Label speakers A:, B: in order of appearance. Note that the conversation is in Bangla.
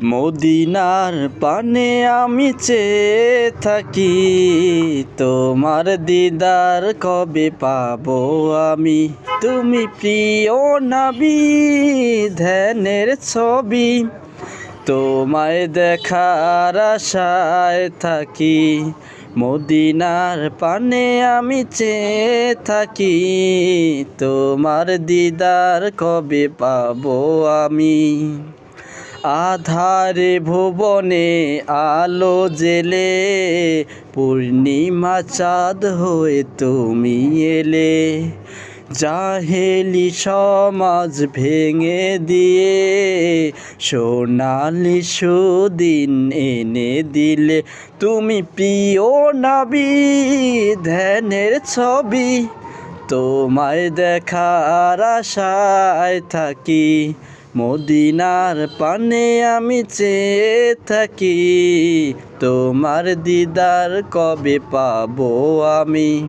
A: মদিনার পানে আমি চেয়ে থাকি, তোমার দিদার কবে পাবো আমি। তুমি প্রিয় নবী, ধ্যানের ছবি, তোমায় দেখার আশায় থাকি। মদিনার পানে আমি চেয়ে থাকি, তোমার দিদার কবে পাবো আমি। আধারে ভুবনে আলো জেলে, পূর্ণিমা চাঁদ হয়ে তুমি এলে। জাহেলি সমাজ ভেঙে দিয়ে সোনালি সুদিন এনে দিলে। তুমি প্রিয় নবী, ধ্যানের ছবি, তোমায় দেখার আশায় থাকি। মদিনার পানে আমি চেয়ে থাকি, তোমার দিদার কবে পাবো আমি।